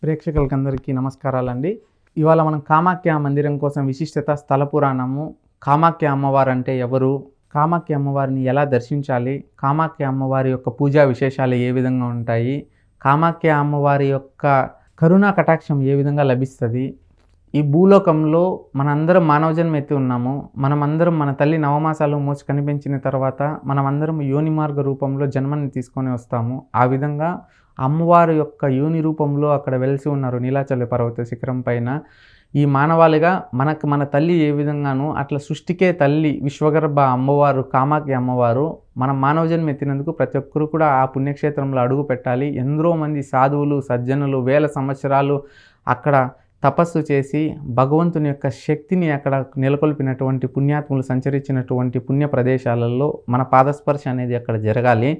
ప్రేక్షకులకందరికీ నమస్కారాలండి. ఇవాళ మనం కామాఖ్య మందిరం కోసం విశిష్టత, స్థల పురాణము, కామాఖ్య అమ్మవారు అంటే ఎవరు, కామాఖ్య అమ్మవారిని ఎలా దర్శించాలి, కామాఖ్య అమ్మవారి యొక్క పూజా విశేషాలు ఏ విధంగా ఉంటాయి, కామాఖ్య అమ్మవారి యొక్క కరుణా కటాక్షం ఏ విధంగా లభిస్తుంది, ఈ భూలోకంలో మనందరం మానవ జన్మ ఎత్తి ఉన్నాము. మనమందరం మన తల్లి నవమాసాలు మోసి కనిపించిన తర్వాత మనమందరం యోని మార్గ రూపంలో జన్మని తీసుకొని వస్తాము. ఆ విధంగా అమ్మవారి యొక్క యోని రూపంలో అక్కడ వెలిసి ఉన్నారు నీలాచల పర్వత శిఖరం పైన. ఈ మానవాళిగా మన తల్లి ఏ విధంగానో అట్లా సృష్టికే తల్లి విశ్వగర్భ అమ్మవారు కామాఖ్య అమ్మవారు మన మానవ జన్మ ఎత్తినందుకు ప్రతి ఒక్కరు కూడా ఆ పుణ్యక్షేత్రంలో అడుగు పెట్టాలి. ఎందరో మంది సాధువులు సజ్జనులు వేల సంవత్సరాలు అక్కడ తపస్సు చేసి భగవంతుని యొక్క శక్తిని అక్కడ నెలకొల్పినటువంటి పుణ్యాత్ములు సంచరించినటువంటి పుణ్య ప్రదేశాలలో మన పాదస్పర్శ అనేది అక్కడ జరగాలి.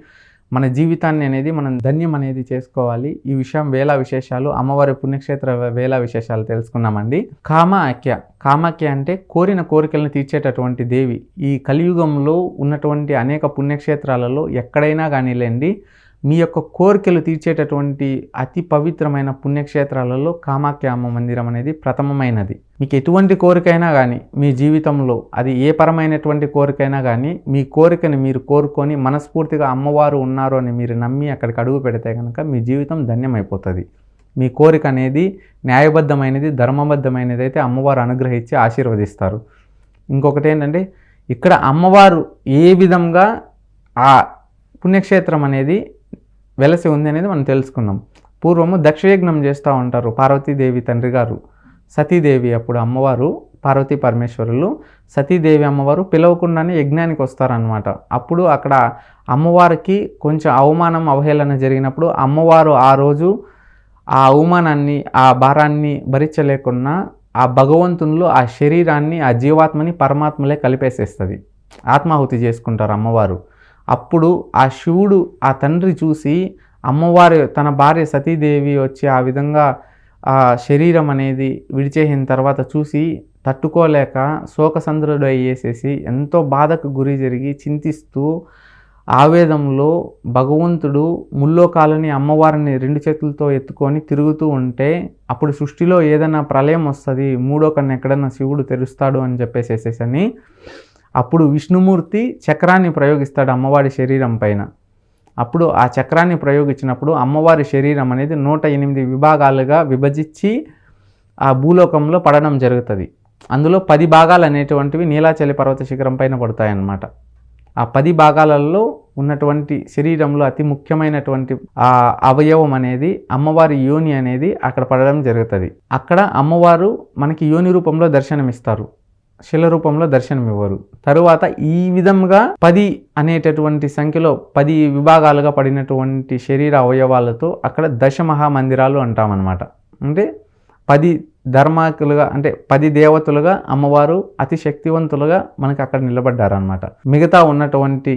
మన జీవితాన్ని అనేది మనం ధన్యం అనేది చేసుకోవాలి. ఈ విషయం వేళ విశేషాలు, అమ్మవారి పుణ్యక్షేత్ర వేళ విశేషాలు తెలుసుకున్నామండి. కామాఖ్య అంటే కోరిన కోరికలను తీర్చేటటువంటి దేవి. ఈ కలియుగంలో ఉన్నటువంటి అనేక పుణ్యక్షేత్రాలలో ఎక్కడైనా కానీలేండి, మీ యొక్క కోరికలు తీర్చేటటువంటి అతి పవిత్రమైన పుణ్యక్షేత్రాలలో కామాఖ్య అమ్మ మందిరం అనేది ప్రథమమైనది. మీకు ఎటువంటి కోరికైనా కానీ మీ జీవితంలో అది ఏ పరమైనటువంటి కోరికైనా కానీ మీ కోరికని మీరు కోరుకొని మనస్ఫూర్తిగా అమ్మవారు ఉన్నారు అని మీరు నమ్మి అక్కడికి అడుగు పెడితే కనుక మీ జీవితం ధన్యమైపోతుంది. మీ కోరిక అనేది న్యాయబద్ధమైనది, ధర్మబద్ధమైనది అయితే అమ్మవారు అనుగ్రహించి ఆశీర్వదిస్తారు. ఇంకొకటి ఏంటంటే ఇక్కడ అమ్మవారు ఏ విధంగా ఆ పుణ్యక్షేత్రం అనేది వెలసి ఉంది అనేది మనం తెలుసుకున్నాం. పూర్వము దక్షయజ్ఞం చేస్తూ ఉంటారు పార్వతీదేవి తండ్రి గారు, సతీదేవి. అప్పుడు అమ్మవారు పార్వతీ పరమేశ్వరులు సతీదేవి అమ్మవారు పిలవకుండానే యజ్ఞానికి వస్తారనమాట. అప్పుడు అక్కడ అమ్మవారికి కొంచెం అవమానం అవహేళన జరిగినప్పుడు అమ్మవారు ఆ రోజు ఆ అవమానాన్ని ఆ భారాన్ని భరించలేకున్నా ఆ భగవంతునిలో ఆ శరీరాన్ని ఆ జీవాత్మని పరమాత్మలే కలిపేసేస్తుంది. ఆత్మాహుతి చేసుకుంటారు అమ్మవారు. అప్పుడు ఆ శివుడు ఆ తండ్రి చూసి అమ్మవారి తన భార్య సతీదేవి వచ్చి ఆ విధంగా ఆ శరీరం అనేది విడిచేసిన తర్వాత చూసి తట్టుకోలేక శోకసంద్రుడు అయ్యేసేసి ఎంతో బాధకు గురి జరిగి చింతిస్తూ ఆవేదంలో భగవంతుడు ముల్లోకాలని అమ్మవారిని రెండు చేతులతో ఎత్తుకొని తిరుగుతూ ఉంటే అప్పుడు సృష్టిలో ఏదైనా ప్రళయం వస్తుంది, మూడో కన్ను ఎక్కడన్నా శివుడు తెరుస్తాడు అని చెప్పేసేసేసని అప్పుడు విష్ణుమూర్తి చక్రాన్ని ప్రయోగిస్తాడు అమ్మవారి శరీరం పైన. అప్పుడు ఆ చక్రాన్ని ప్రయోగించినప్పుడు అమ్మవారి శరీరం అనేది 108 విభాగాలుగా విభజించి ఆ భూలోకంలో పడడం జరుగుతుంది. అందులో 10 భాగాలు అనేటువంటివి నీలాచల పర్వత శిఖరం పైన పడతాయన్నమాట. ఆ 10 భాగాలలో ఉన్నటువంటి శరీరంలో అతి ముఖ్యమైనటువంటి ఆ అవయవం అనేది అమ్మవారి యోని అనేది అక్కడ పడడం జరుగుతుంది. అక్కడ అమ్మవారు మనకి యోని రూపంలో దర్శనమిస్తారు, శిల రూపంలో దర్శనమివ్వరు. తరువాత ఈ విధంగా 10 అనేటటువంటి సంఖ్యలో 10 విభాగాలుగా పడినటువంటి శరీర అవయవాలతో అక్కడ దశమహామందిరాలు అంటామన్నమాట. అంటే 10 ధర్మాకులుగా అంటే 10 దేవతలుగా అమ్మవారు అతి శక్తివంతులుగా మనకి అక్కడ నిలబడ్డారనమాట. మిగతా ఉన్నటువంటి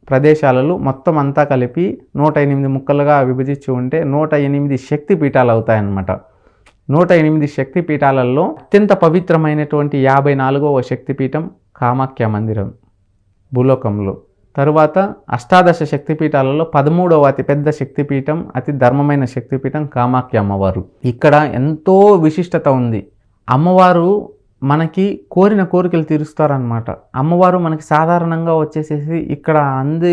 ప్రదేశాలలో మొత్తం అంతా కలిపి 108 ముక్కలుగా విభజించి ఉంటే 108 శక్తి పీఠాలు అవుతాయన్నమాట. 108 శక్తి పీఠాలలో అత్యంత పవిత్రమైనటువంటి 54వ శక్తిపీఠం కామాఖ్య మందిరం భూలోకంలో. తరువాత అష్టాదశ శక్తిపీఠాలలో 13వ అతిపెద్ద శక్తిపీఠం, అతి ధర్మమైన శక్తిపీఠం కామాఖ్య అమ్మవారు. ఇక్కడ ఎంతో విశిష్టత ఉంది. అమ్మవారు మనకి కోరిన కోరికలు తీరుస్తారనమాట. అమ్మవారు మనకి సాధారణంగా వచ్చేసేసి ఇక్కడ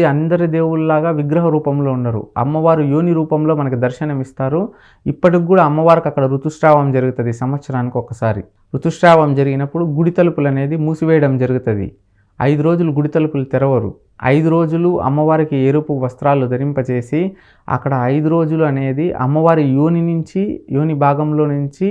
అందరి దేవుళ్ళలాగా విగ్రహ రూపంలో ఉండరు. అమ్మవారు యోని రూపంలో మనకి దర్శనం ఇస్తారు. ఇప్పటికి కూడా అమ్మవారికి అక్కడ ఋతుస్రావం జరుగుతుంది సంవత్సరానికి ఒకసారి. ఋతుస్రావం జరిగినప్పుడు గుడి తలుపులు అనేది మూసివేయడం జరుగుతుంది. 5 రోజులు గుడి తలుపులు తెరవరు. 5 రోజులు అమ్మవారికి ఎరుపు వస్త్రాలు ధరింపచేసి అక్కడ 5 రోజులు అనేది అమ్మవారి యోని భాగంలో నుంచి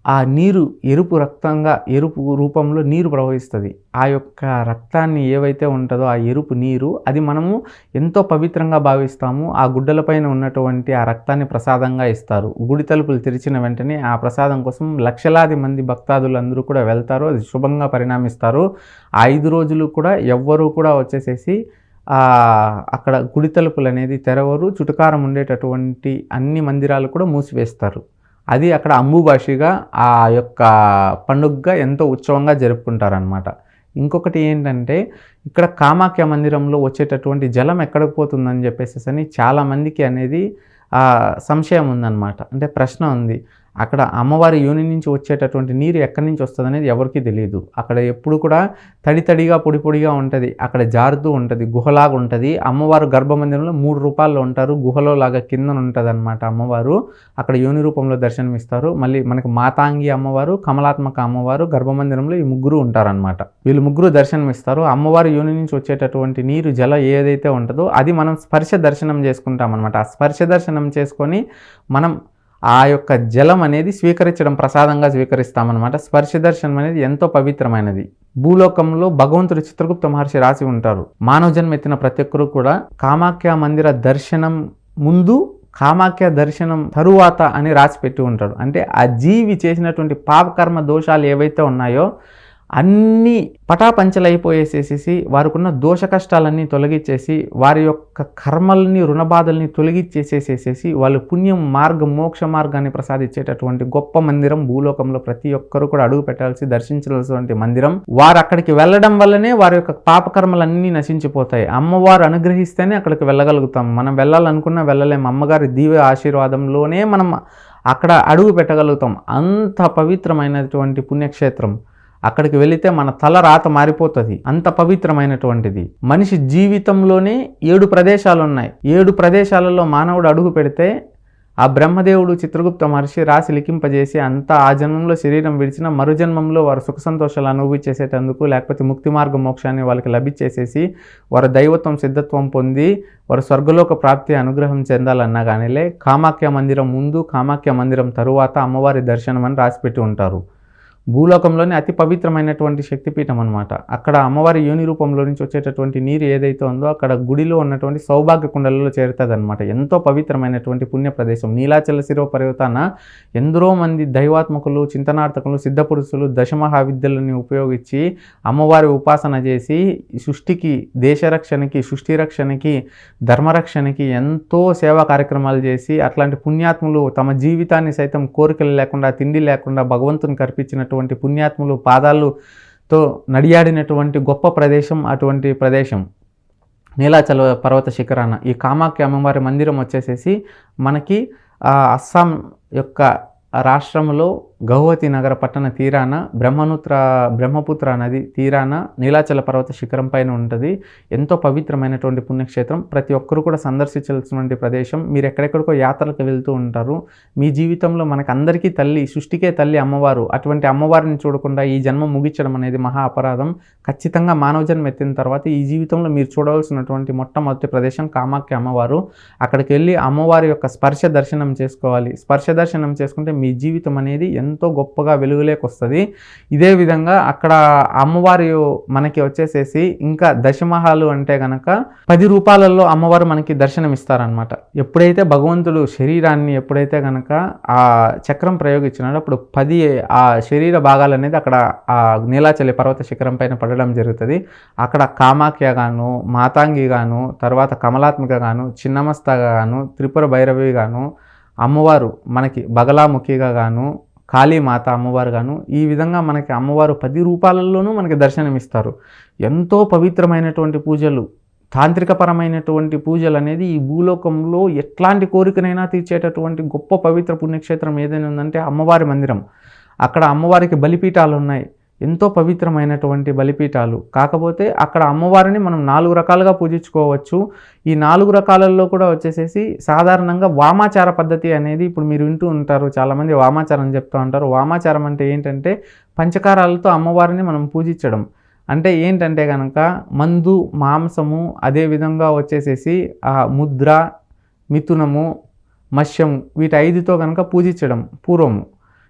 ఆ నీరు ఎరుపు రూపంలో నీరు ప్రవహిస్తుంది. ఆ యొక్క రక్తాన్ని ఏవైతే ఉంటుందో ఆ ఎరుపు నీరు అది మనము ఎంతో పవిత్రంగా భావిస్తాము. ఆ గుడ్డలపైన ఉన్నటువంటి ఆ రక్తాన్ని ప్రసాదంగా ఇస్తారు. గుడి తలుపులు తెరిచిన వెంటనే ఆ ప్రసాదం కోసం లక్షలాది మంది భక్తాదులు అందరూ కూడా వెళ్తారు. అది శుభంగా పరిణామిస్తారు. 5 రోజులు కూడా ఎవ్వరూ కూడా వచ్చేసేసి అక్కడ గుడి తలుపులు అనేది తెరవరు. చుట్టుకారం ఉండేటటువంటి అన్ని మందిరాలు కూడా మూసివేస్తారు. అది అక్కడ అంబుబాషిగా ఆ యొక్క పండుగగా ఎంతో ఉత్సవంగా జరుపుకుంటారనమాట. ఇంకొకటి ఏంటంటే ఇక్కడ కామాఖ్య మందిరంలో వచ్చేటటువంటి జలం ఎక్కడికి పోతుందని చెప్పేసి చాలామందికి అనేది సంశయం ఉందన్నమాట. అంటే ప్రశ్న ఉంది. అక్కడ అమ్మవారి యోని నుంచి వచ్చేటటువంటి నీరు ఎక్కడి నుంచి వస్తుందనేది ఎవరికీ తెలియదు. అక్కడ ఎప్పుడు కూడా తడి తడిగా పొడి పొడిగా ఉంటుంది. అక్కడ జారుతూ ఉంటుంది, గుహలాగా ఉంటుంది. అమ్మవారు గర్భమందిరంలో 3 రూపాల్లో ఉంటారు. గుహలో లాగా కిందన ఉంటుంది అనమాట అమ్మవారు. అక్కడ యోని రూపంలో దర్శనమిస్తారు. మళ్ళీ మనకి మాతాంగి అమ్మవారు, కమలాత్మక అమ్మవారు గర్భమందిరంలో ఈ ముగ్గురు ఉంటారనమాట. వీళ్ళు ముగ్గురు దర్శనమిస్తారు. అమ్మవారి యోని నుంచి వచ్చేటటువంటి నీరు జలం ఏదైతే ఉంటుందో అది మనం స్పర్శ దర్శనం చేసుకుంటాం అనమాట. ఆ స్పర్శ దర్శనం చేసుకొని మనం ఆ యొక్క జలం అనేది స్వీకరించడం, ప్రసాదంగా స్వీకరిస్తామన్నమాట. స్పర్శ దర్శనం అనేది ఎంతో పవిత్రమైనది. భూలోకంలో భగవంతుడు చిత్రగుప్త మహర్షి రాసి ఉంటారు. మానవ జన్మ ఎత్తిన ప్రతి ఒక్కరు కూడా కామాఖ్య మందిర దర్శనం ముందు, కామాఖ్య దర్శనం తరువాత అని రాసి పెట్టి ఉంటాడు. అంటే ఆ జీవి చేసినటువంటి పాపకర్మ దోషాలు ఏవైతే ఉన్నాయో అన్నీ పటాపంచలైపోయేసేసి వారికున్న దోష కష్టాలన్నీ తొలగించేసి వారి యొక్క కర్మల్ని రుణబాధల్ని తొలగించేసేసేసి వాళ్ళు పుణ్యం మార్గం మోక్ష మార్గాన్ని ప్రసాదించేటటువంటి గొప్ప మందిరం భూలోకంలో ప్రతి ఒక్కరు కూడా అడుగు పెట్టాల్సి దర్శించాల్సినటువంటి మందిరం. వారు అక్కడికి వెళ్ళడం వల్లనే వారి యొక్క పాపకర్మలన్నీ నశించిపోతాయి. అమ్మవారు అనుగ్రహిస్తేనే అక్కడికి వెళ్ళగలుగుతాం. మనం వెళ్ళాలనుకున్నా వెళ్ళలేము. అమ్మగారి దివ్య ఆశీర్వాదంలోనే మనం అక్కడ అడుగు పెట్టగలుగుతాం. అంత పవిత్రమైనటువంటి పుణ్యక్షేత్రం. అక్కడికి వెళితే మన తల రాత మారిపోతుంది. అంత పవిత్రమైనటువంటిది. మనిషి జీవితంలోనే 7 ప్రదేశాలు ఉన్నాయి. 7 ప్రదేశాలలో మానవుడు అడుగు పెడితే ఆ బ్రహ్మదేవుడు చిత్రగుప్త మహర్షి రాసి లిఖింపజేసి అంతా ఆ జన్మంలో శరీరం విడిచిన మరు జన్మంలో వారు సుఖ సంతోషాలు అనుభవించేసేటందుకు, లేకపోతే ముక్తి మార్గ మోక్షాన్ని వాళ్ళకి లభించేసేసి వారు దైవత్వం సిద్ధత్వం పొంది వారు స్వర్గలోక ప్రాప్తి అనుగ్రహం చెందాలన్నా కానీలే కామాఖ్య మందిరం ముందు, కామాఖ్య మందిరం తరువాత అమ్మవారి దర్శనం అని రాసిపెట్టి ఉంటారు. భూలోకంలోని అతి పవిత్రమైనటువంటి శక్తిపీఠం అనమాట. అక్కడ అమ్మవారి యోని రూపంలో నుంచి వచ్చేటటువంటి నీరు ఏదైతే ఉందో అక్కడ గుడిలో ఉన్నటువంటి సౌభాగ్య కుండలలో చేరుతుంది అనమాట. ఎంతో పవిత్రమైనటువంటి పుణ్య ప్రదేశం. నీలాచల శిరో పర్వతాన ఎందరో మంది దైవాత్మకులు, చింతనార్థకులు, సిద్ధపురుషులు దశమహావిద్యలని ఉపయోగించి అమ్మవారి ఉపాసన చేసి సృష్టికి, దేశరక్షణకి, సృష్టి రక్షణకి, ధర్మరక్షణకి ఎంతో సేవా కార్యక్రమాలు చేసి అట్లాంటి పుణ్యాత్ములు తమ జీవితాన్ని సైతం కోరికలు లేకుండా, తిండి లేకుండా భగవంతుని కల్పించినటువంటి పుణ్యాత్ములు పాదాలతో నడియాడినటువంటి గొప్ప ప్రదేశం అటువంటి ప్రదేశం నీలాచల పర్వత శిఖరాన. ఈ కామాఖ్య అమ్మవారి మందిరం వచ్చేసేసి మనకి అస్సాం యొక్క రాష్ట్రంలో గౌహతి నగర పట్టణ తీరాన బ్రహ్మపుత్ర నది తీరాన నీలాచల పర్వత శిఖరం పైన ఉంటుంది. ఎంతో పవిత్రమైనటువంటి పుణ్యక్షేత్రం. ప్రతి ఒక్కరు కూడా సందర్శించాల్సినటువంటి ప్రదేశం. మీరు ఎక్కడెక్కడికో యాత్రలకు వెళ్తూ ఉంటారు. మీ జీవితంలో మనకు అందరికీ తల్లి, సృష్టికే తల్లి అమ్మవారు. అటువంటి అమ్మవారిని చూడకుండా ఈ జన్మ ముగించడం అనేది మహా అపరాధం. ఖచ్చితంగా మానవ జన్మ ఎత్తిన తర్వాత ఈ జీవితంలో మీరు చూడవలసినటువంటి మొట్టమొదటి ప్రదేశం కామాఖ్య అమ్మవారు. అక్కడికి వెళ్ళి అమ్మవారి యొక్క స్పర్శ దర్శనం చేసుకోవాలి. స్పర్శ దర్శనం చేసుకుంటే మీ జీవితం అనేది ఎంతో గొప్పగా వెలుగులోకి వస్తుంది. ఇదే విధంగా అక్కడ అమ్మవారి మనకి వచ్చేసేసి ఇంకా దశమహాలు అంటే గనక 10 రూపాలలో అమ్మవారు మనకి దర్శనం ఇస్తారనమాట. ఎప్పుడైతే భగవంతుడు శరీరాన్ని ఎప్పుడైతే గనక ఆ చక్రం ప్రయోగించినాడో అప్పుడు 10 ఆ శరీర భాగాలు అనేది అక్కడ ఆ నీలాచలి పర్వత శిఖరం పైన పడడం జరుగుతుంది. అక్కడ కామాఖ్య గాను, మాతాంగి గాను, తర్వాత కమలాత్మిక గాను, చిన్నమస్తగా గాను, త్రిపుర భైరవి గాను, అమ్మవారు మనకి బగలాముఖిగా గాను, కాళీమాత అమ్మవారు గాను, ఈ విధంగా మనకి అమ్మవారు 10 రూపాలలోనూ మనకి దర్శనమిస్తారు. ఎంతో పవిత్రమైనటువంటి పూజలు, తాంత్రికపరమైనటువంటి పూజలు అనేది ఈ భూలోకంలో ఎట్లాంటి కోరికనైనా తీర్చేటటువంటి గొప్ప పవిత్ర పుణ్యక్షేత్రం ఏదైనా ఉందంటే అమ్మవారి మందిరం. అక్కడ అమ్మవారికి బలిపీఠాలు ఉన్నాయి. ఎంతో పవిత్రమైనటువంటి బలిపీఠాలు. కాకపోతే అక్కడ అమ్మవారిని మనం 4 రకాలుగా పూజించుకోవచ్చు. ఈ 4 రకాలలో కూడా వచ్చేసేసి సాధారణంగా వామాచార పద్ధతి అనేది ఇప్పుడు మీరు వింటూ ఉంటారు. చాలామంది వామాచారం చెప్తూ ఉంటారు. వామాచారం అంటే ఏంటంటే పంచకారాలతో అమ్మవారిని మనం పూజించడం. అంటే ఏంటంటే కనుక మందు, మాంసము, అదేవిధంగా వచ్చేసేసి ముద్ర, మిథునము, మత్స్యం వీటి 5తో కనుక పూజించడం పూర్వము.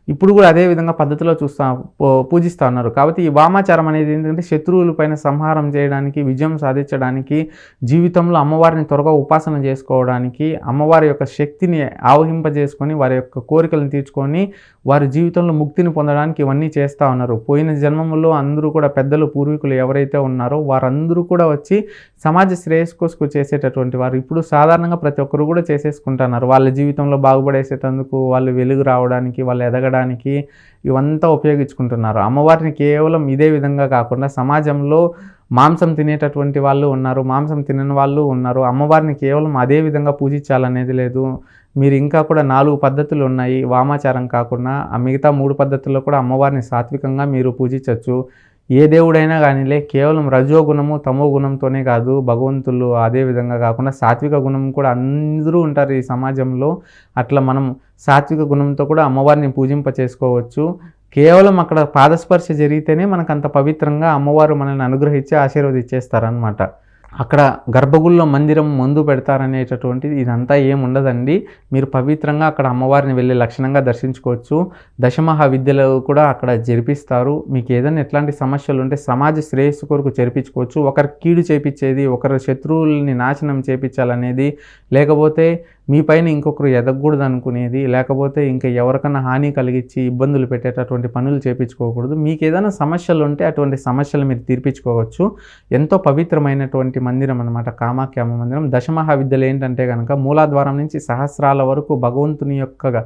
ఇప్పుడు కూడా అదే విధంగా పద్ధతిలో పూజిస్తూ ఉన్నారు. కాబట్టి ఈ వామాచారం అనేది ఏంటంటే శత్రువుల పైన సంహారం చేయడానికి, విజయం సాధించడానికి, జీవితంలో అమ్మవారిని త్వరగా ఉపాసన చేసుకోవడానికి, అమ్మవారి యొక్క శక్తిని ఆవహింపజేసుకొని వారి యొక్క కోరికలను తీర్చుకొని వారి జీవితంలో ముక్తిని పొందడానికి ఇవన్నీ చేస్తూ ఉన్నారు. పోయిన జన్మములో అందరూ కూడా పెద్దలు, పూర్వీకులు ఎవరైతే ఉన్నారో వారందరూ కూడా వచ్చి సమాజ శ్రేయస్సు చేసేటటువంటి వారు ఇప్పుడు సాధారణంగా ప్రతి ఒక్కరు కూడా చేసేసుకుంటున్నారు. వాళ్ళ జీవితంలో బాగుపడేసేటందుకు, వాళ్ళు వెలుగు రావడానికి, వాళ్ళు ఎదగడానికి ఇవంతా ఉపయోగించుకుంటున్నారు. అమ్మవారిని కేవలం ఇదే విధంగా కాకుండా సమాజంలో మాంసం తినేటటువంటి వాళ్ళు ఉన్నారు, మాంసం తినని వాళ్ళు ఉన్నారు. అమ్మవారిని కేవలం అదే విధంగా పూజించాలనేది లేదు. మీరు ఇంకా కూడా 4 పద్ధతులు ఉన్నాయి వామాచారం కాకుండా. ఆ మిగతా 3 పద్ధతుల్లో కూడా అమ్మవారిని సాత్వికంగా మీరు పూజించవచ్చు. ఏ దేవుడైనా కానీలే కేవలం రజోగుణము తమో గుణంతోనే కాదు, భగవంతులు అదే విధంగా కాకుండా సాత్విక గుణం కూడా అందరూ ఉంటారు ఈ సమాజంలో. అట్లా మనం సాత్విక గుణంతో కూడా అమ్మవారిని పూజింప చేసుకోవచ్చు. కేవలం అక్కడ పాదస్పర్శ జరిగితేనే మనకు అంత పవిత్రంగా అమ్మవారు మనల్ని అనుగ్రహించి ఆశీర్వదించేస్తారనమాట. అక్కడ గర్భగుడిలో మందిరం ముందు పెడతారనేటటువంటిది ఇదంతా ఏముండదండి. మీరు పవిత్రంగా అక్కడ అమ్మవారిని వెళ్ళి లక్షణంగా దర్శించుకోవచ్చు. దశమహా విద్యలు కూడా అక్కడ జరిపిస్తారు. మీకు ఏదైనా ఎట్లాంటి సమస్యలు ఉంటే సమాజ శ్రేయస్సు కొరకు జరిపించుకోవచ్చు. ఒకరి కీడు చేపించేది, ఒకరి శత్రువుల్ని నాశనం చేపించాలనేది, లేకపోతే మీ పైన ఇంకొకరు ఎదగకూడదు అనుకునేది, లేకపోతే ఇంకా ఎవరికన్నా హాని కలిగించి ఇబ్బందులు పెట్టేటటువంటి పనులు చేయించుకోకూడదు. మీకు ఏదైనా సమస్యలు ఉంటే అటువంటి సమస్యలు మీరు తీర్పించుకోవచ్చు. ఎంతో పవిత్రమైనటువంటి మందిరం అనమాట కామాఖ్య అమ్మ మందిరం. దశమహా విద్యలు ఏంటంటే కనుక మూలాద్వారం నుంచి సహస్రాల వరకు భగవంతుని యొక్క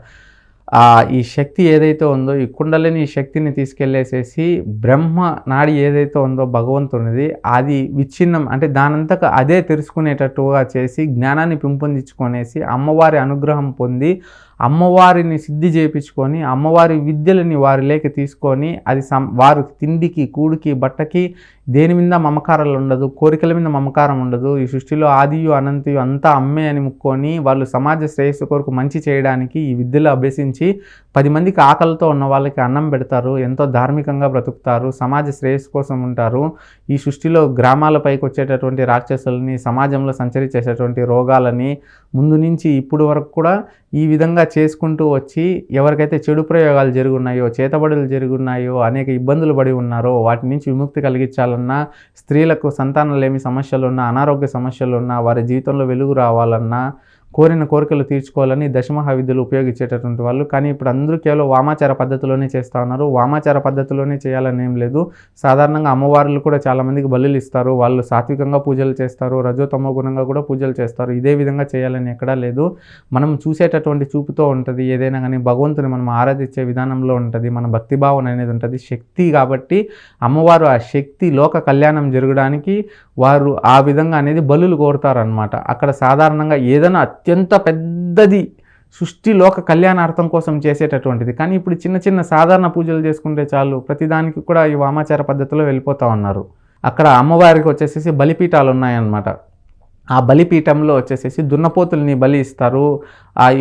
ఈ శక్తి ఏదైతే ఉందో, ఈ కుండలిని శక్తిని తీసుకెళ్ళేసేసి బ్రహ్మ నాడి ఏదైతే ఉందో భగవంతునిది, అది విచ్ఛిన్నం అంటే దానంతకు అదే తెలుసుకునేటట్టుగా చేసి జ్ఞానాన్ని పెంపొందించుకొనేసి అమ్మవారి అనుగ్రహం పొంది అమ్మవారిని సిద్ధి చేయించుకొని అమ్మవారి విద్యలని వారిలోకి తీసుకొని అది వారు తిండికి కూడికి బట్టకి దేని మీద మమకారాలు ఉండదు, కోరికల మీద మమకారం ఉండదు. ఈ సృష్టిలో ఆదియు అనంతయు అంతా అమ్మే అని ముక్కొని వాళ్ళు సమాజ శ్రేయస్సు కొరకు మంచి చేయడానికి ఈ విద్యలు అభ్యసించి 10 మందికి ఆకలితో ఉన్న వాళ్ళకి అన్నం పెడతారు, ఎంతో ధార్మికంగా బ్రతుకుతారు, సమాజ శ్రేయస్సు కోసం ఉంటారు. ఈ సృష్టిలో గ్రామాలపైకి వచ్చేటటువంటి రాక్షసులని, సమాజంలో సంచరించేటటువంటి రోగాలని ముందు నుంచి ఇప్పుడు వరకు కూడా ఈ విధంగా చేసుకుంటూ వచ్చి ఎవరికైతే చెడు ప్రయోగాలు జరుగున్నాయో, చేతబడులు జరుగున్నాయో, అనేక ఇబ్బందులు పడి ఉన్నారో వాటి నుంచి విముక్తి కలిగించాలన్నా, స్త్రీలకు సంతానలేమి సమస్యలున్నా, అనారోగ్య సమస్యలున్నా, వారి జీవితంలో వెలుగు రావాలన్నా, కోరిన కోరికలు తీర్చుకోవాలని దశమహా విద్యలు ఉపయోగించేటటువంటి వాళ్ళు. కానీ ఇప్పుడు అందరూ కేవలం వామాచార పద్ధతిలోనే చేస్తూ ఉన్నారు. వామాచార పద్ధతిలోనే చేయాలని ఏం లేదు. సాధారణంగా అమ్మవార్లు కూడా చాలామందికి బలులు ఇస్తారు, వాళ్ళు సాత్వికంగా పూజలు చేస్తారు, రజోతమో గుణంగా కూడా పూజలు చేస్తారు. ఇదే విధంగా చేయాలని ఎక్కడా లేదు. మనం చూసేటటువంటి చూపుతో ఉంటుంది ఏదైనా కానీ, భగవంతుని మనం ఆరాధించే విధానంలో ఉంటుంది, మన భక్తిభావన అనేది ఉంటుంది. శక్తి కాబట్టి అమ్మవారు ఆ శక్తి లోక కళ్యాణం జరగడానికి వారు ఆ విధంగా అనేది బలులు కోరుతారనమాట. అక్కడ సాధారణంగా ఏదైనా అత్యంత పెద్దది సృష్టి లోక కళ్యాణార్థం కోసం చేసేటటువంటిది. కానీ ఇప్పుడు చిన్న చిన్న సాధారణ పూజలు చేసుకుంటే చాలు, ప్రతిదానికి కూడా ఈ వామాచార పద్ధతిలో వెళ్ళిపోతూ ఉన్నారు. అక్కడ అమ్మవారికి వచ్చేసేసి బలిపీఠాలు ఉన్నాయన్నమాట. ఆ బలిపీఠంలో వచ్చేసేసి దున్నపోతుల్ని బలి ఇస్తారు,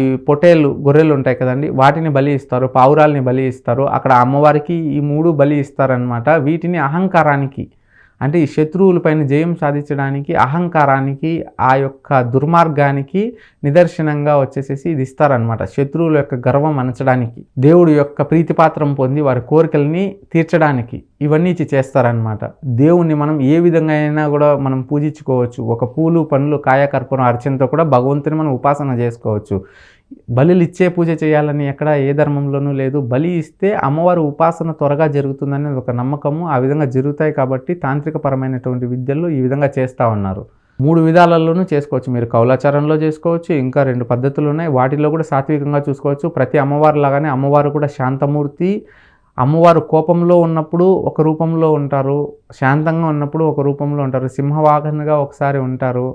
ఈ పొటేళ్ళు గొర్రెలు ఉంటాయి కదండి వాటిని బలి ఇస్తారు, పావురాల్ని బలి ఇస్తారు. అక్కడ అమ్మవారికి ఈ 3 బలి ఇస్తారనమాట. వీటిని అహంకారానికి అంటే ఈ శత్రువులపైన జయం సాధించడానికి, అహంకారానికి, ఆ యొక్క దుర్మార్గానికి నిదర్శనంగా వచ్చేసేసి ఇది ఇస్తారనమాట. శత్రువుల యొక్క గర్వం అణచడానికి, దేవుడి యొక్క ప్రీతిపాత్రం పొంది వారి కోరికల్ని తీర్చడానికి ఇవన్నీ చేస్తారనమాట. దేవుణ్ణి మనం ఏ విధంగా అయినా కూడా మనం పూజించుకోవచ్చు. ఒక పూలు పండ్లు కాయకర్పూరం అర్చనతో కూడా భగవంతుని మనం ఉపాసన చేసుకోవచ్చు. బలులు ఇచ్చే పూజ చేయాలని ఎక్కడ ఏ ధర్మంలోనూ లేదు. బలి ఇస్తే అమ్మవారి ఉపాసన త్వరగా జరుగుతుందని ఒక నమ్మకము. ఆ విధంగా జరుగుతాయి కాబట్టి తాంత్రికపరమైనటువంటి విద్యల్లో ఈ విధంగా చేస్తూ ఉన్నారు. 3 విధాలలోనూ చేసుకోవచ్చు. మీరు కౌలాచారంలో చేసుకోవచ్చు, ఇంకా 2 పద్ధతులు ఉన్నాయి, వాటిలో కూడా సాత్వికంగా చూసుకోవచ్చు. ప్రతి అమ్మవారు లాగానే అమ్మవారు కూడా శాంతమూర్తి. అమ్మవారు కోపంలో ఉన్నప్పుడు ఒక రూపంలో ఉంటారు, శాంతంగా ఉన్నప్పుడు ఒక రూపంలో ఉంటారు, సింహవాహనగా ఒకసారి ఉంటారు.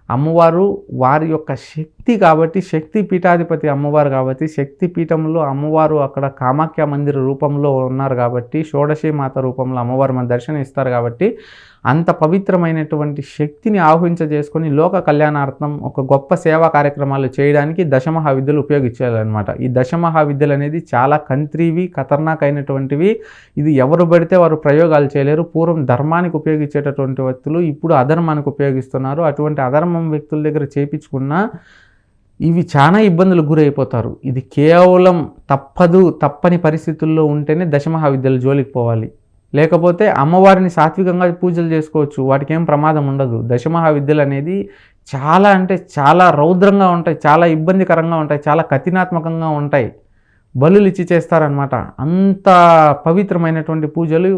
అమ్మవారు వారి యొక్క శక్తి కాబట్టి, శక్తి పీఠాధిపతి అమ్మవారు కాబట్టి, శక్తి పీఠంలో అమ్మవారు అక్కడ కామాఖ్య మందిర రూపంలో ఉన్నారు కాబట్టి, షోడశి మాత రూపంలో అమ్మవారు మన దర్శనం ఇస్తారు కాబట్టి, అంత పవిత్రమైనటువంటి శక్తిని ఆహ్వానించేసుకొని లోక కళ్యాణార్థం ఒక గొప్ప సేవా కార్యక్రమాలు చేయడానికి దశమహా విద్యలు ఉపయోగించాలన్నమాట. ఈ దశమహా విద్యలు అనేది చాలా కంత్రీవి, ఖతర్నాక్ అయినటువంటివి. ఇది ఎవరు పడితే వారు ప్రయోగాలు చేయలేరు. పూర్వం ధర్మానికి ఉపయోగించేటటువంటి వ్యక్తులు ఇప్పుడు అధర్మానికి ఉపయోగిస్తున్నారు. అటువంటి అధర్మం వ్యక్తుల దగ్గర చేయించుకున్న ఇవి చాలా ఇబ్బందులకు గురైపోతారు. ఇది కేవలం తప్పని పరిస్థితుల్లో ఉంటేనే దశమహా విద్యల జోలికి పోవాలి. లేకపోతే అమ్మవారిని సాత్వికంగా పూజలు చేసుకోవచ్చు, వాటికి ఏం ప్రమాదం ఉండదు. దశమహా విద్యలు అనేది చాలా అంటే చాలా రౌద్రంగా ఉంటాయి, చాలా ఇబ్బందికరంగా ఉంటాయి, చాలా కఠినాత్మకంగా ఉంటాయి. బలులు ఇచ్చి చేస్తారనమాట. అంత పవిత్రమైనటువంటి పూజలు.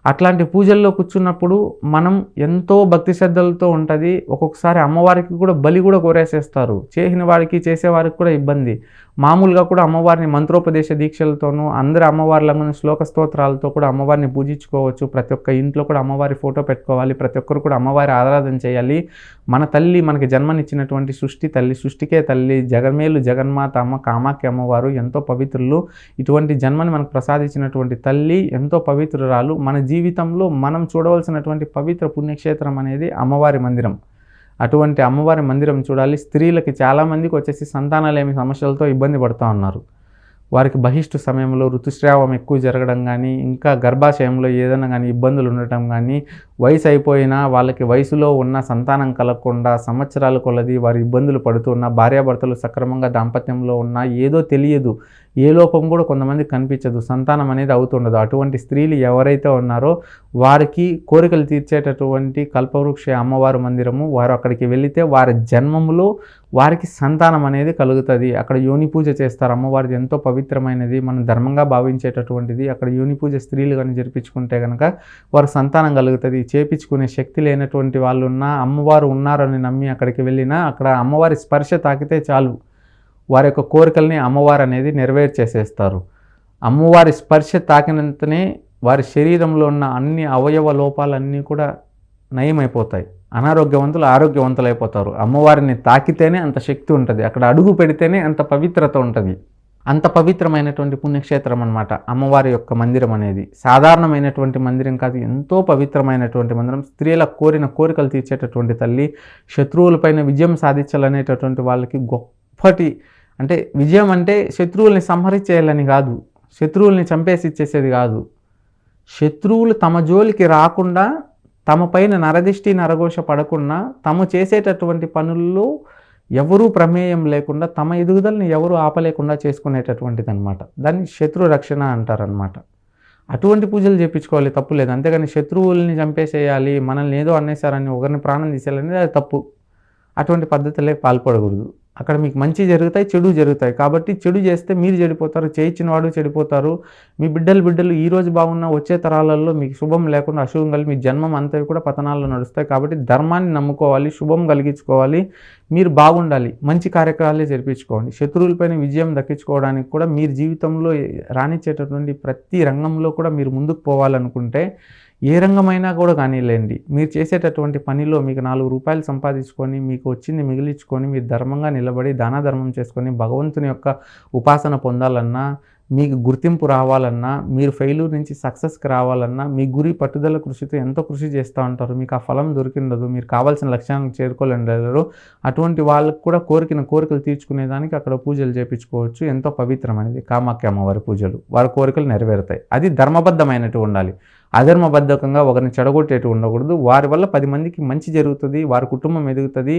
అట్లాంటి పూజల్లో కూర్చున్నప్పుడు మనం ఎంతో భక్తి శ్రద్ధలతో ఉంటుంది. ఒక్కొక్కసారి అమ్మవారికి కూడా బలి కూడా కోరేసేస్తారు. చేసిన వాడికి చేసేవారికి కూడా ఇబ్బంది. మామూలుగా కూడా అమ్మవారిని మంత్రోపదేశ దీక్షలతోనూ అందరు అమ్మవార్లను శ్లోక స్తోత్రాలతో కూడా అమ్మవారిని పూజించుకోవచ్చు. ప్రతి ఒక్క ఇంట్లో కూడా అమ్మవారి ఫోటో పెట్టుకోవాలి. ప్రతి ఒక్కరు కూడా అమ్మవారి ఆరాధన చేయాలి. మన తల్లి, మనకి జన్మనిచ్చినటువంటి సృష్టి తల్లి, సృష్టికే తల్లి, జగమేలు జగన్మాత అమ్మ కామాఖ్య అమ్మవారు ఎంతో పవిత్రులు. ఇటువంటి జన్మని మనకు ప్రసాదించినటువంటి తల్లి ఎంతో పవిత్రురాలు. మన జీవితంలో మనం చూడవలసినటువంటి పవిత్ర పుణ్యక్షేత్రం అనేది అమ్మవారి మందిరం. అటువంటి అమ్మవారి మందిరం చూడాలి. స్త్రీలకి చాలామందికి వచ్చేసి సంతానాలేమి సమస్యలతో ఇబ్బంది పడుతూ ఉన్నారు. వారికి బహిష్టు సమయంలో ఋతుస్రావం ఎక్కువ జరగడం కానీ, ఇంకా గర్భాశయంలో ఏదైనా కానీ ఇబ్బందులు ఉండటం కానీ, వయసు అయిపోయినా వాళ్ళకి వయసులో ఉన్న సంతానం కలగకుండా సంవత్సరాల కొలది వారు ఇబ్బందులు పడుతున్నా, భార్యాభర్తలు సక్రమంగా దాంపత్యంలో ఉన్నా ఏదో తెలియదు, ఏ లోపం కూడా కొంతమంది కనిపించదు, సంతానం అనేది అవుతుండదు. అటువంటి స్త్రీలు ఎవరైతే ఉన్నారో వారికి కోరికలు తీర్చేటటువంటి కల్పవృక్ష అమ్మవారి మందిరము, వారు అక్కడికి వెళితే వారి జన్మములో వారికి సంతానం అనేది కలుగుతుంది. అక్కడ యోని పూజ చేస్తారు. అమ్మవారిది ఎంతో పవిత్రమైనది, మనం ధర్మంగా భావించేటటువంటిది. అక్కడ యోని పూజ స్త్రీలు కానీ జరిపించుకుంటే కనుక వారు సంతానం కలుగుతుంది. చేపించుకునే శక్తి లేనటువంటి వాళ్ళు ఉన్నా, అమ్మవారు ఉన్నారని నమ్మి అక్కడికి వెళ్ళినా అక్కడ అమ్మవారి స్పర్శ తాకితే చాలు, వారి యొక్క కోరికల్ని అమ్మవారు అనేది నెరవేర్చేసేస్తారు. అమ్మవారి స్పర్శ తాకినంతనే వారి శరీరంలో ఉన్న అన్ని అవయవ లోపాలన్నీ కూడా నయమైపోతాయి. అనారోగ్యవంతులు ఆరోగ్యవంతులు అయిపోతారు. అమ్మవారిని తాకితేనే అంత శక్తి ఉంటుంది. అక్కడ అడుగు పెడితేనే అంత పవిత్రత ఉంటుంది. అంత పవిత్రమైనటువంటి పుణ్యక్షేత్రం అన్నమాట అమ్మవారి యొక్క మందిరం అనేది. సాధారణమైనటువంటి మందిరం కాదు, ఎంతో పవిత్రమైనటువంటి మందిరం. స్త్రీల కోరిన కోరికలు తీర్చేటటువంటి తల్లి. శత్రువులపైన విజయం సాధించాలనేటటువంటి వాళ్ళకి గొప్పటి, అంటే విజయం అంటే శత్రువుల్ని సంహరించేయాలని కాదు, శత్రువుల్ని చంపేసి ఇచ్చేసేది కాదు. శత్రువులు తమ జోలికి రాకుండా, తమ పైన నరదిష్టి నరఘోష పడకుండా, తాము చేసేటటువంటి పనుల్లో ఎవరూ ప్రమేయం లేకుండా, తమ ఎదుగుదలని ఎవరు ఆపలేకుండా చేసుకునేటటువంటిది అనమాట. దాన్ని శత్రు రక్షణ అంటారనమాట. అటువంటి పూజలు చేయించుకోవాలి, తప్పు లేదు. అంతేగాని శత్రువుల్ని చంపేసేయాలి, మనల్ని ఏదో అనేసారని ఒకరిని ప్రాణం తీసేయాలనేది అది తప్పు. అటువంటి పద్ధతులే పాల్పడకూడదు. అక్కడ మీకు మంచి జరుగుతాయి, చెడు జరుగుతాయి. కాబట్టి చెడు చేస్తే మీరు చెడిపోతారు, చేయించిన వాడు చెడిపోతారు. మీ బిడ్డలు ఈరోజు బాగున్నా వచ్చే తరాలలో మీకు శుభం లేకుండా అశుభం కలిగి మీ జన్మం అంతా కూడా పతనాల్లో నడుస్తాయి. కాబట్టి ధర్మాన్ని నమ్ముకోవాలి, శుభం కలిగించుకోవాలి, మీరు బాగుండాలి, మంచి కార్యక్రమాలే జరిపించుకోండి. శత్రువులపైన విజయం దక్కించుకోవడానికి కూడా మీరు జీవితంలో రాణించేటటువంటి ప్రతి రంగంలో కూడా మీరు ముందుకు పోవాలనుకుంటే ఏ రంగమైనా కూడా కానీలేండి, మీరు చేసేటటువంటి పనిలో మీకు 4 రూపాయలు సంపాదించుకొని, మీకు వచ్చింది మిగిలించుకొని, మీరు ధర్మంగా నిలబడి దాన ధర్మం చేసుకొని భగవంతుని యొక్క ఉపాసన పొందాలన్నా, మీకు గుర్తింపు రావాలన్నా, మీరు ఫెయిల్యూర్ నుంచి సక్సెస్కి రావాలన్నా, మీ గురి పట్టుదల కృషితో ఎంతో కృషి చేస్తూ ఉంటారు, మీకు ఆ ఫలం దొరికిండదు, మీరు కావాల్సిన లక్ష్యానికి చేరుకోలేరు. అటువంటి వాళ్ళకు కూడా కోరికలు తీర్చుకునేదానికి అక్కడ పూజలు చేయించుకోవచ్చు. ఎంతో పవిత్రమైనది కామాఖ్య అమ్మవారి పూజలు. వారి కోరికలు నెరవేరుతాయి. అది ధర్మబద్ధమైనట్టు ఉండాలి. అధర్మబద్ధకంగా ఒకరిని చెడగొట్టేట్టు ఉండకూడదు. వారి వల్ల 10 మందికి మంచి జరుగుతుంది, వారి కుటుంబం ఎదుగుతుంది,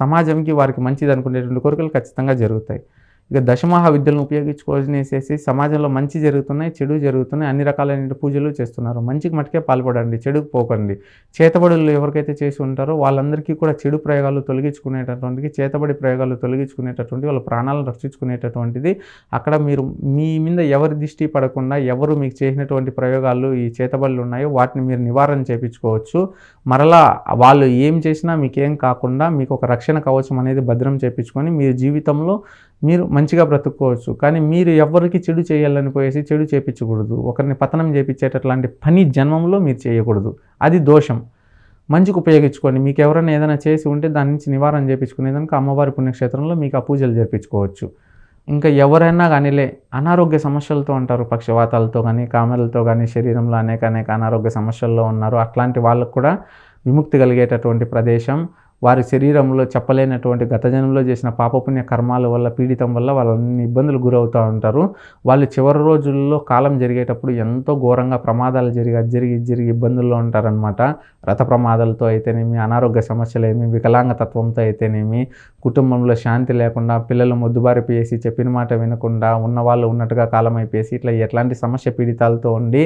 సమాజంకి వారికి మంచిది అనుకునేటువంటి కోరికలు ఖచ్చితంగా జరుగుతాయి. ఇక దశమహా విద్యలను ఉపయోగించుకోనేసేసి సమాజంలో మంచి జరుగుతున్నాయి, చెడు జరుగుతున్నాయి, అన్ని రకాలైన పూజలు చేస్తున్నారు. మంచికి మటుకే పాల్పడండి, చెడుకు పోకండి. చేతబడులు ఎవరికైతే చేసి ఉంటారో వాళ్ళందరికీ కూడా చెడు ప్రయోగాలు తొలగించుకునేటటువంటిది, చేతబడి ప్రయోగాలు తొలగించుకునేటటువంటి, వాళ్ళ ప్రాణాలను రక్షించుకునేటటువంటిది. అక్కడ మీరు మీ మీద ఎవరి దృష్టి పడకుండా, ఎవరు మీకు చేసినటువంటి ప్రయోగాలు ఈ చేతబడులు ఉన్నాయో వాటిని మీరు నివారణ చేయించుకోవచ్చు. మరలా వాళ్ళు ఏం చేసినా మీకేం కాకుండా మీకు ఒక రక్షణ కవచం అనేది భద్రం చేయించుకొని మీరు జీవితంలో మీరు మంచిగా బ్రతుక్కోవచ్చు. కానీ మీరు ఎవరికి చెడు చేయాలని పోయేసి చెడు చేయించకూడదు. ఒకరిని పతనం చేయించేటట్లాంటి పని జన్మంలో మీరు చేయకూడదు. అది దోషం. మంచికి ఉపయోగించుకోండి. మీకు ఎవరైనా ఏదైనా చేసి ఉంటే దాని నుంచి నివారణ చేయించుకునేదానికి అమ్మవారి పుణ్యక్షేత్రంలో మీకు ఆ పూజలు చేయించుకోవచ్చు. ఇంకా ఎవరైనా కానీలే అనారోగ్య సమస్యలతో ఉంటారు, పక్షవాతాలతో కానీ, కామెలతో కానీ, శరీరంలో అనేక అనారోగ్య సమస్యల్లో ఉన్నారు. అట్లాంటి వాళ్ళకు కూడా విముక్తి కలిగేటటువంటి ప్రదేశం. వారి శరీరంలో చెప్పలేనటువంటి గత జన్మలో చేసిన పాపపుణ్య కర్మాల వల్ల, పీడితం వల్ల వాళ్ళన్ని ఇబ్బందులు గురవుతూ ఉంటారు. వాళ్ళు చివరి రోజుల్లో కాలం జరిగేటప్పుడు ఎంతో ఘోరంగా ప్రమాదాలు జరిగి ఇబ్బందుల్లో ఉంటారనమాట. రథ ప్రమాదాలతో అయితేనేమి, అనారోగ్య సమస్యలేమి, వికలాంగతత్వంతో అయితేనేమి, కుటుంబంలో శాంతి లేకుండా, పిల్లలు మొద్దుబారిపోయేసి చెప్పిన మాట వినకుండా, ఉన్నవాళ్ళు ఉన్నట్టుగా కాలం అయిపోయేసి ఇట్లా ఎట్లాంటి సమస్య పీడితాలతో ఉండి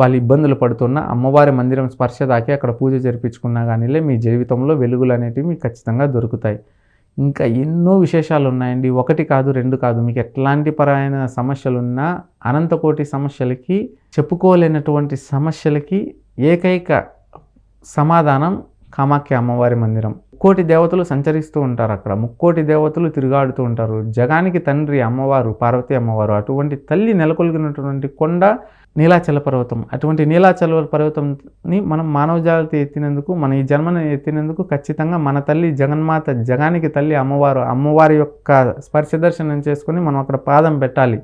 వాళ్ళు ఇబ్బందులు పడుతున్న అమ్మవారి మందిరం స్పర్శ తాకి అక్కడ పూజ జరిపించుకున్నా కానీ మీ జీవితంలో వెలుగులు అనేటివి మీకు ఖచ్చితంగా దొరుకుతాయి. ఇంకా ఎన్నో విశేషాలు ఉన్నాయండి. 1 కాదు 2 కాదు. మీకు ఎట్లాంటి పరమైన సమస్యలున్నా, అనంతకోటి సమస్యలకి, చెప్పుకోలేనటువంటి సమస్యలకి ఏకైక సమాధానం కామాఖ్య అమ్మవారి మందిరం. ముక్కోటి దేవతలు సంచరిస్తూ ఉంటారు అక్కడ. ముక్కోటి దేవతలు తిరుగాడుతూ ఉంటారు. జగానికి తండ్రి అమ్మవారు పార్వతీ అమ్మవారు. అటువంటి తల్లి నెలకొల్గినటువంటి కొండ నీలాచల పర్వతం. అటువంటి నీలాచల పర్వతంని మనం మానవ జాతి ఎత్తినందుకు, మన ఈ జన్మను ఎత్తినందుకు ఖచ్చితంగా మన తల్లి జగన్మాత, జగానికి తల్లి అమ్మవారి యొక్క స్పర్శ దర్శనం చేసుకొని మనం అక్కడ పాదం పెట్టాలి.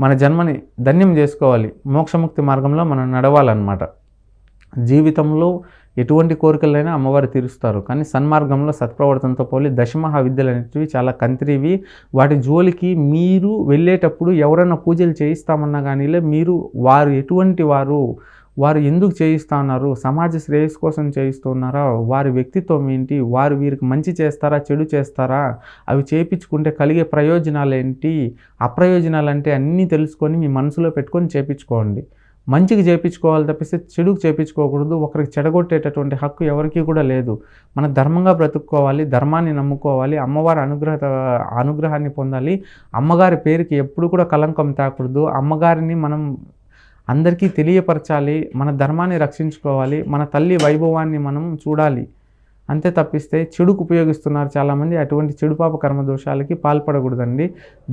మన జన్మని ధన్యం చేసుకోవాలి. మోక్షముక్తి మార్గంలో మనం నడవాలన్నమాట. జీవితంలో ఎటువంటి కోరికలైనా అమ్మవారు తీరుస్తారు. కానీ సన్మార్గంలో సత్ప్రవర్తనతో పోలి దశమహావిద్యలు అనేటివి చాలా కంత్రివి. వాటి జోలికి మీరు వెళ్ళేటప్పుడు ఎవరైనా పూజలు చేయిస్తామన్నా కానీ మీరు వారు ఎటువంటి వారు ఎందుకు చేయిస్తూ ఉన్నారు, సమాజ శ్రేయస్సు కోసం చేయిస్తున్నారా, వారి వ్యక్తిత్వం ఏంటి, వారు వీరికి మంచి చేస్తారా చెడు చేస్తారా, అవి చేయించుకుంటే కలిగే ప్రయోజనాలు ఏంటి, అప్రయోజనాలు అంటే అన్నీ తెలుసుకొని మీ మనసులో పెట్టుకొని చేయించుకోండి. మంచికి చేయించుకోవాలి తప్పిస్తే చెడుకు చేయించుకోకూడదు. ఒకరికి చెడగొట్టేటటువంటి హక్కు ఎవరికీ కూడా లేదు. మన ధర్మంగా బ్రతుక్కోవాలి, ధర్మాన్ని నమ్ముకోవాలి, అమ్మవారి అనుగ్రహాన్ని పొందాలి. అమ్మగారి పేరుకి ఎప్పుడు కూడా కలంకం తేకూడదు. అమ్మగారిని మనం అందరికీ తెలియపరచాలి. మన ధర్మాన్ని రక్షించుకోవాలి. మన తల్లి వైభవాన్ని మనం చూడాలి. అంతే తప్పిస్తే చెడుకు ఉపయోగిస్తున్నారు చాలామంది. అటువంటి చెడుపాప కర్మదోషాలకి పాల్పడకూడదండి.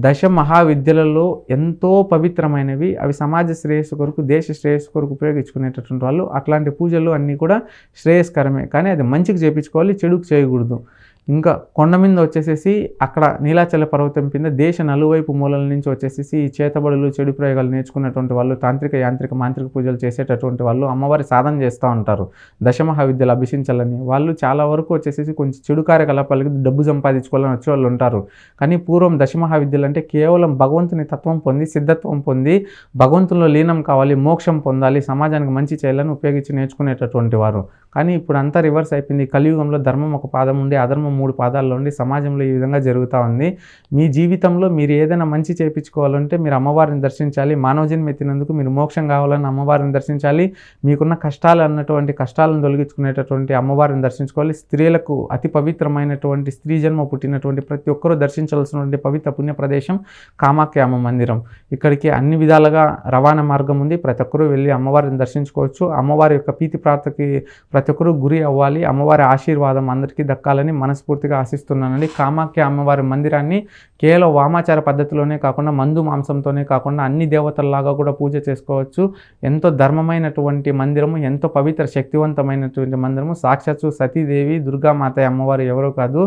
దశ మహావిద్యలలో ఎంతో పవిత్రమైనవి. అవి సమాజ శ్రేయస్సు కొరకు, దేశ శ్రేయస్సు కొరకు ఉపయోగించుకునేటటువంటి వాళ్ళు. అట్లాంటి పూజలు అన్నీ కూడా శ్రేయస్కరమే. కానీ అది మంచికి చేయించుకోవాలి, చెడుకు చేయకూడదు. ఇంకా కొండ మీద వచ్చేసేసి అక్కడ నీలాచల పర్వతం కింద దేశ నలువైపు మూలల నుంచి వచ్చేసేసి ఈ చేతబడులు, చెడు ప్రయోగాలు నేర్చుకున్నటువంటి వాళ్ళు, తాంత్రిక, యాంత్రిక, మాంత్రిక పూజలు చేసేటటువంటి వాళ్ళు అమ్మవారి సాధన చేస్తూ ఉంటారు. దశమహావిద్యలు అభ్యసించాలని వాళ్ళు చాలా వరకు వచ్చేసేసి కొంచెం చెడు కార్యకలాపాలకి డబ్బు సంపాదించుకోవాలని వచ్చే వాళ్ళు ఉంటారు. కానీ పూర్వం దశమహావిద్యలు అంటే కేవలం భగవంతుని తత్వం పొంది, సిద్ధత్వం పొంది, భగవంతునిలో లీనం కావాలి, మోక్షం పొందాలి, సమాజానికి మంచి చేయాలని ఉపయోగించి నేర్చుకునేటటువంటి వారు. కానీ ఇప్పుడు అంతా రివర్స్ అయిపోయింది. కలియుగంలో ధర్మం ఒక పాదం ఉండి అధర్మం 3 పాదాల్లో ఉండి సమాజంలో ఈ విధంగా జరుగుతూ ఉంది. మీ జీవితంలో మీరు ఏదైనా మంచి చేయించుకోవాలంటే మీరు అమ్మవారిని దర్శించాలి. మానవ జన్మ ఎత్తినందుకు మీరు మోక్షం కావాలని అమ్మవారిని దర్శించాలి. మీకున్న కష్టాలు అన్నటువంటి కష్టాలను తొలగించుకునేటటువంటి అమ్మవారిని దర్శించుకోవాలి. స్త్రీలకు అతి పవిత్రమైనటువంటి స్త్రీ జన్మ పుట్టినటువంటి ప్రతి ఒక్కరూ దర్శించాల్సినటువంటి పవిత్ర పుణ్య ప్రదేశం కామాఖ్య అమ్మ మందిరం. ఇక్కడికి అన్ని విధాలుగా రవాణా మార్గం ఉంది. ప్రతి ఒక్కరూ వెళ్ళి అమ్మవారిని దర్శించుకోవచ్చు. అమ్మవారి యొక్క ప్రీతి ప్రార్థనకి ప్రతి ఒక్కరూ గురి అవ్వాలి. అమ్మవారి ఆశీర్వాదం అందరికీ దక్కాలని మనస్ఫూర్తిగా ఆశిస్తున్నానండి. కామాఖ్య అమ్మవారి మందిరాన్ని కేవలం వామాచార పద్ధతిలోనే కాకుండా, మందు మాంసంతోనే కాకుండా అన్ని దేవతల్లాగా కూడా పూజ చేసుకోవచ్చు. ఎంతో ధర్మమైనటువంటి మందిరము, ఎంతో పవిత్ర శక్తివంతమైనటువంటి మందిరము. సాక్షాత్తు సతీదేవి దుర్గామాత అమ్మవారు ఎవరో కాదు,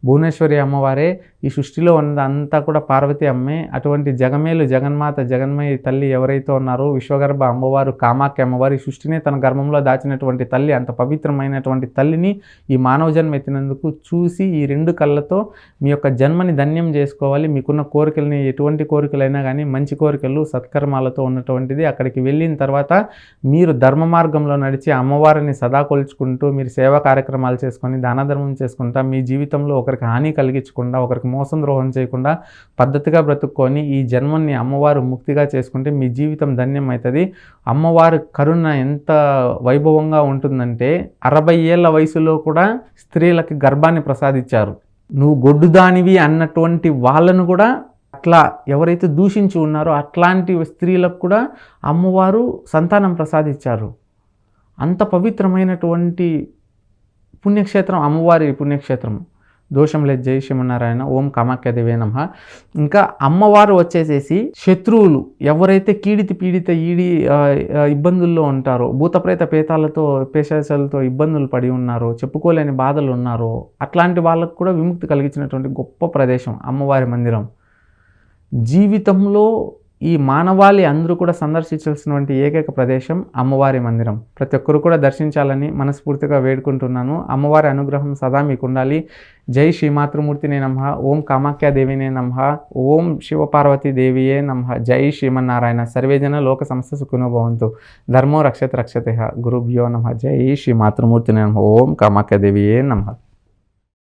భువనేశ్వరి అమ్మవారే. ఈ సృష్టిలో ఉన్నదంతా కూడా పార్వతీ అమ్మే. అటువంటి జగమేలు జగన్మాత, జగన్మయి తల్లి ఎవరైతే ఉన్నారో విశ్వగర్భ అమ్మవారు కామాఖ్య అమ్మవారు, ఈ సృష్టిని తన గర్భంలో దాచినటువంటి తల్లి, అంత పవిత్రమైనటువంటి తల్లిని ఈ మానవ జన్మ ఎత్తినందుకు చూసి ఈ 2 కళ్ళతో మీ యొక్క జన్మని ధన్యం చేసుకోవాలి. మీకున్న కోరికల్ని, ఎటువంటి కోరికలైనా కానీ మంచి కోరికలు, సత్కర్మాలతో ఉన్నటువంటిది. అక్కడికి వెళ్ళిన తర్వాత మీరు ధర్మ మార్గంలో నడిచి అమ్మవారిని సదా కొలుచుకుంటూ మీరు సేవా కార్యక్రమాలు చేసుకొని దానధర్మం చేసుకుంటా మీ జీవితంలో ఒకరికి హాని కలిగించకుండా, ఒకరికి మోసం ద్రోహం చేయకుండా పద్ధతిగా బ్రతుక్కొని ఈ జన్మని అమ్మవారు ముక్తిగా చేసుకుంటే మీ జీవితం ధన్యం అవుతుంది. అమ్మవారి కరుణ ఎంత వైభవంగా ఉంటుందంటే 60 ఏళ్ల వయసులో కూడా స్త్రీలకి గర్భాన్ని ప్రసాదించారు. నువ్వు గొడ్డుదానివి అన్నటువంటి వాళ్ళను కూడా అట్లా ఎవరైతే దూషించి ఉన్నారో అట్లాంటి స్త్రీలకు కూడా అమ్మవారు సంతానం ప్రసాదించారు. అంత పవిత్రమైనటువంటి పుణ్యక్షేత్రం అమ్మవారి పుణ్యక్షేత్రం. దోషం లేదు. జై శ్రీమన్నారాయణ. ఓం కామాఖ్యాదేవే నమః. ఇంకా అమ్మవారు వచ్చేసేసి శత్రువులు ఎవరైతే పీడిత ఇబ్బందుల్లో ఉంటారో, భూతప్రేత పేతాలతో, పేశాచాలతో ఇబ్బందులు పడి ఉన్నారో, చెప్పుకోలేని బాధలు ఉన్నారో అట్లాంటి వాళ్ళకు కూడా విముక్తి కలిగించినటువంటి గొప్ప ప్రదేశం అమ్మవారి మందిరం. జీవితంలో ఈ మానవాళి అందరూ కూడా సందర్శించాల్సినటువంటి ఏకైక ప్రదేశం అమ్మవారి మందిరం. ప్రతి ఒక్కరు కూడా దర్శించాలని మనస్ఫూర్తిగా వేడుకుంటున్నాను. అమ్మవారి అనుగ్రహం సదా మీకు ఉండాలి. జై శ్రీమాతృమూర్తినే నమః. ఓం కామాఖ్యాదేవినే నమః. ఓం శివపార్వతీ దేవియే నమః. జై శ్రీమన్నారాయణ. సర్వేజన లోక సమస్త సుఖినో భవంతు. ధర్మో రక్షతే రక్షతే. గురుభ్యో నమః. జై శ్రీమాతృమూర్తినే నమః. ఓం కామాఖ్యాదేవియే నమః.